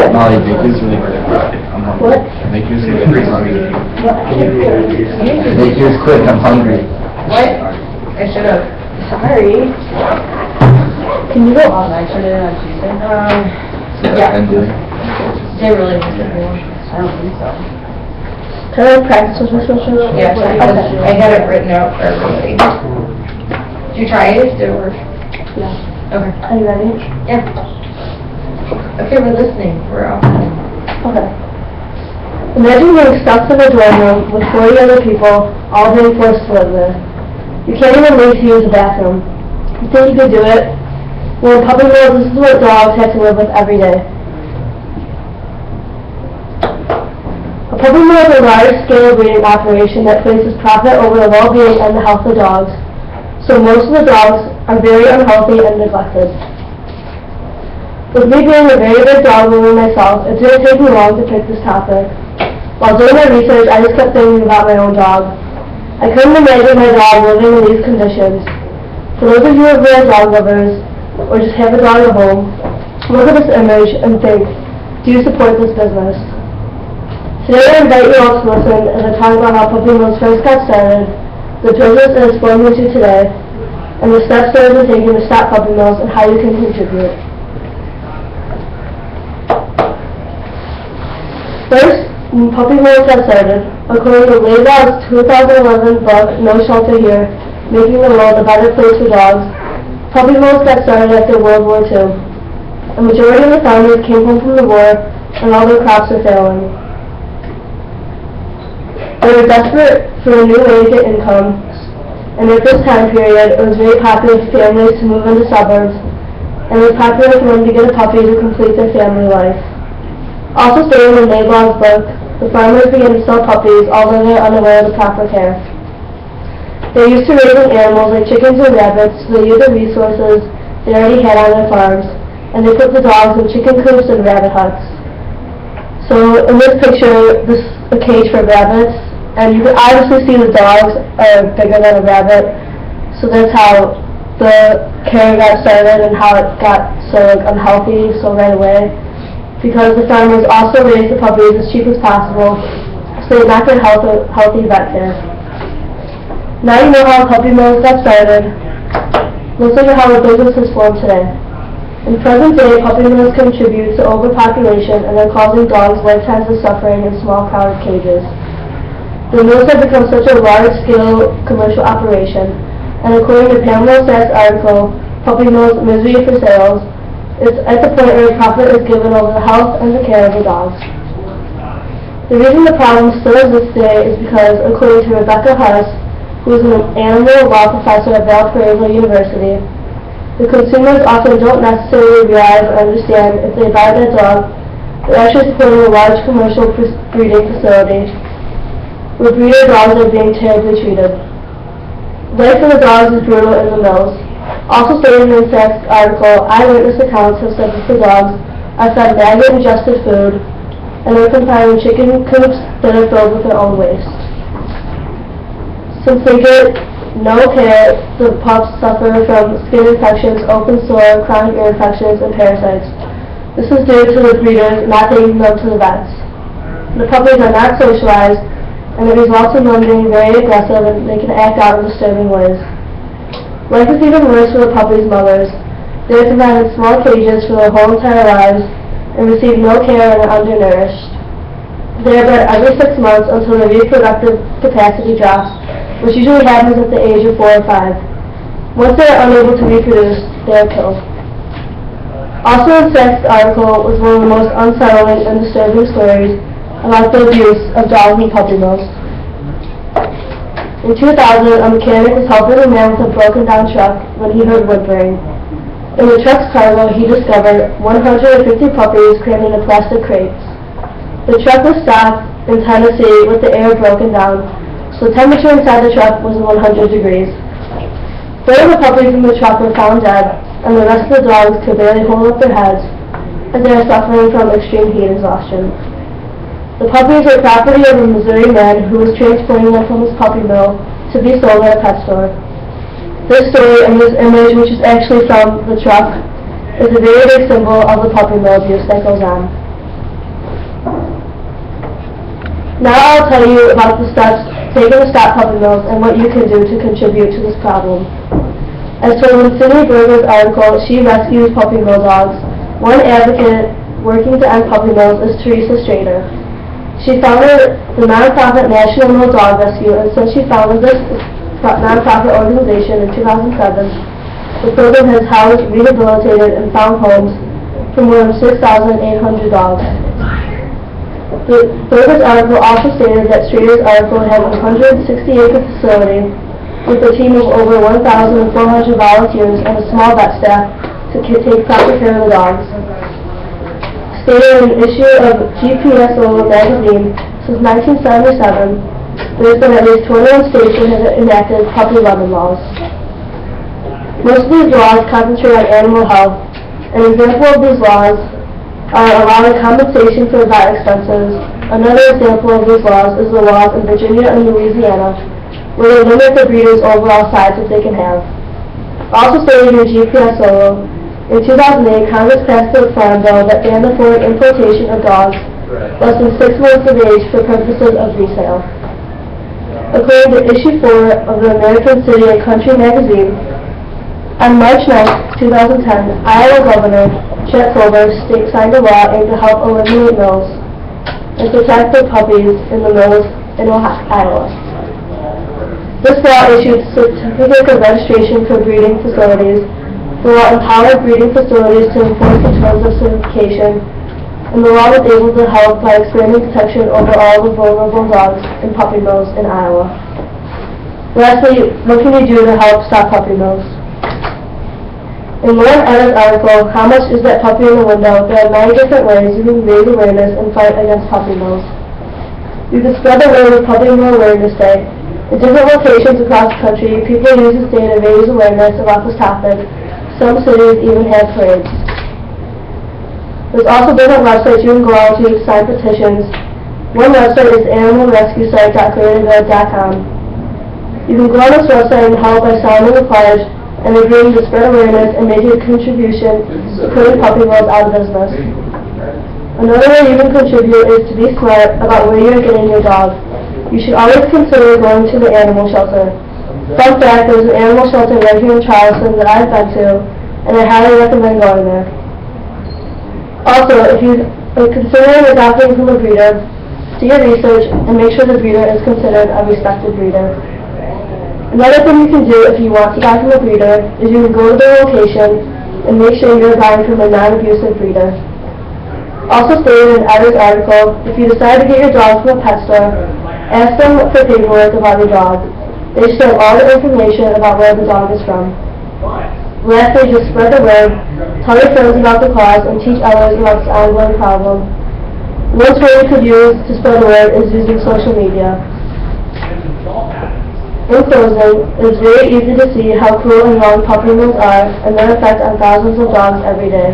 Molly, bacon's really quick. I'm hungry. What? Bacon's really hungry. What? Bacon's quick, I'm hungry. What? I should have. Sorry. Can you go on? I should have on Tuesday. Yeah. And They really want to do one. I don't think so. Can I practice with my social? Yeah, Okay. I got it written out for everybody. Did you try it? Did it work? Yeah. Okay. Are you ready? Yeah. Okay, we're listening. We're off. Okay. Imagine being stuck in a dorm room with 40 other people, all being forced to live there. You can't even leave to use the bathroom. You think you could do it? Well, in puppy mills, this is what dogs have to live with every day. A puppy mill is a large-scale breeding operation that places profit over the well-being and the health of dogs, so most of the dogs are very unhealthy and neglected. With me being a very big dog owner myself, it didn't take me long to pick this topic. While doing my research, I just kept thinking about my own dog. I couldn't imagine my dog living in these conditions. For those of you who are real dog lovers, or just have a dog at home, look at this image and think, do you support this business? Today I invite you all to listen as I talk about how Puppy Mills first got started, the business it is formed into today, and the steps that have been taken to stop Puppy Mills and how you can contribute. First, when Puppy Mills got started, according to Laidlaw's 2011 book, No Shelter Here, Making the World a Better Place for Dogs, Puppy Mills got started after World War II. A majority of the families came home from the war, and all their crops were failing. They were desperate for a new way to get income, and at this time period, it was very popular for families to move into suburbs, and it was popular for them to get a puppy to complete their family life. Also stated in Laidlaw's book, the farmers began to sell puppies, although they were unaware of the proper care. They used to raising animals like chickens and rabbits, so they used the resources they already had on their farms, and they put the dogs in chicken coops and rabbit huts. So in this picture, this is a cage for rabbits, and you can obviously see the dogs are bigger than a rabbit, so that's how the care got started and how it got so unhealthy so right away. Because the farmers also raised the puppies as cheap as possible, so they not get healthy vet care. Now you know how Puppy Mills got started. Let's look at how the business is formed today. In present day, Puppy Mills contribute to overpopulation and are causing dogs lifetimes of suffering in small crowded cages. The mills have become such a large-scale commercial operation, and according to Pamela Sachs' article, Puppy Mills Misery for Sales, it's at the point where profit is given over the health and the care of the dogs. The reason the problem still exists today is because, according to Rebecca Huss, who is an animal law professor at Valparaiso University, the consumers often don't necessarily realize or understand if they buy that dog, they're actually supporting a large commercial breeding facility where breeder dogs are being terribly treated. Life for the dogs is brutal in the mills. Also stated in the Sachs article, eyewitness accounts have said that the dogs are fed maggot-ingested food and are confined in chicken coops that are filled with their own waste. Since they get no care, the pups suffer from skin infections, open sore, chronic ear infections, and parasites. This is due to the breeders not taking them to the vets. The puppies are not socialized, and it results in them being very aggressive and they can act out in disturbing ways. Life is even worse for the puppies' mothers. They are confined in small cages for their whole entire lives and receive no care and are undernourished. They are bred every 6 months until their reproductive capacity drops, which usually happens at the age of 4 or 5. Once they are unable to reproduce, they are killed. Also in Sachs' article was one of the most unsettling and disturbing stories about the abuse of dogs in puppy mills. In 2000, a mechanic was helping a man with a broken down truck when he heard wood burning. In the truck's cargo, he discovered 150 puppies crammed into plastic crates. The truck was stopped in Tennessee with the air broken down, so the temperature inside the truck was 100 degrees. 3 of the puppies in the truck were found dead, and the rest of the dogs could barely hold up their heads, as they are suffering from extreme heat exhaustion. The puppies were property of a Missouri man who was transporting them from his puppy mill to be sold at a pet store. This story and this image, which is actually from the truck, is a very big symbol of the puppy mill abuse that goes on. Now I'll tell you about the steps taken to stop puppy mills and what you can do to contribute to this problem. As told in Cindy Berger's article, She Rescues Puppy Mill Dogs, one advocate working to end puppy mills is Teresa Strader. She founded the nonprofit National Mill Dog Rescue, and since she founded this nonprofit organization in 2007, the program has housed, rehabilitated, and found homes for more than 6,800 dogs. The Berger's article also stated that Strader's article has a 160-acre facility with a team of over 1,400 volunteers and a small vet staff to take proper care of the dogs. Stated in an issue of GPSO magazine, since 1977, there has been at least 21 states that have enacted puppy lemon laws. Most of these laws concentrate on animal health. An example of these laws are allowing compensation for vet expenses. Another example of these laws is the laws in Virginia and Louisiana, where they limit the breeder's overall size that they can have. Also stated in GPSO, in 2008, Congress passed a farm bill that banned the foreign importation of dogs less than 6 months of age for purposes of resale. According to issue 4 of the American City and Country magazine, on March 9, 2010, Iowa Governor Chet Colbert signed a law aimed to help eliminate mills and protect the puppies in the mills in Iowa. This law issued certificate of registration for breeding facilities. The law empowered breeding facilities to enforce the terms of certification, and the law was able to help by expanding protection over all the vulnerable dogs in puppy mills in Iowa. Lastly, what can we do to help stop puppy mills? In Lauren Enna's article, How Much Is That Puppy in the Window?, there are 9 different ways you can raise awareness and fight against puppy mills. You can spread the word of Puppy Mill Awareness Day. In different locations across the country, people use this day to raise awareness about this topic. Some cities even have parades. There's also different websites you can go on to sign petitions. One website is animalrescuesite.creativeville.com. You can go on this website and help by signing a pledge and agreeing to spread awareness and making a contribution to putting puppy mills out of business. Another way you can contribute is to be smart about where you're getting your dog. You should always consider going to the animal shelter. Fun fact, there's an animal shelter right here in Charleston that I've been to, and I highly recommend going there. Also, if you are considering adopting from a breeder, do your research and make sure the breeder is considered a respected breeder. Another thing you can do if you want to buy from a breeder is you can go to their location and make sure you're buying from a non-abusive breeder. Also stated in Edgar's article, if you decide to get your dog from a pet store, ask them for paperwork about your dog. They should have all the information about where the dog is from. Lastly, just spread the word, tell your friends about the cause, and teach others about this ongoing problem. One tool you could use to spread the word is using social media. In closing, it is very easy to see how cruel and wrong puppy mills are and their effect on thousands of dogs every day.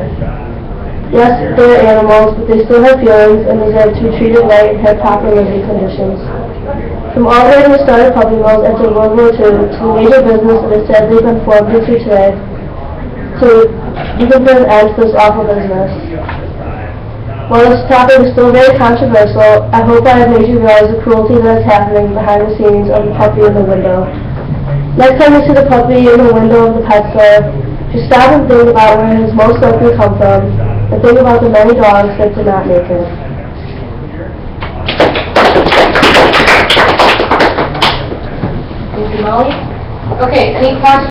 Yes, they are animals, but they still have feelings and deserve to be treated right and have proper living conditions. From all the way to the start of puppy mills after World War II to the major business that has sadly been formed here today, to even put an end to this awful business. While this topic is still very controversial, I hope I have made you realize the cruelty that is happening behind the scenes of the puppy in the window. Next time you see the puppy in the window of the pet store, just stop and think about where it has most likely come from, and think about the many dogs that did not make it. Thank you, Molly. Okay, any questions?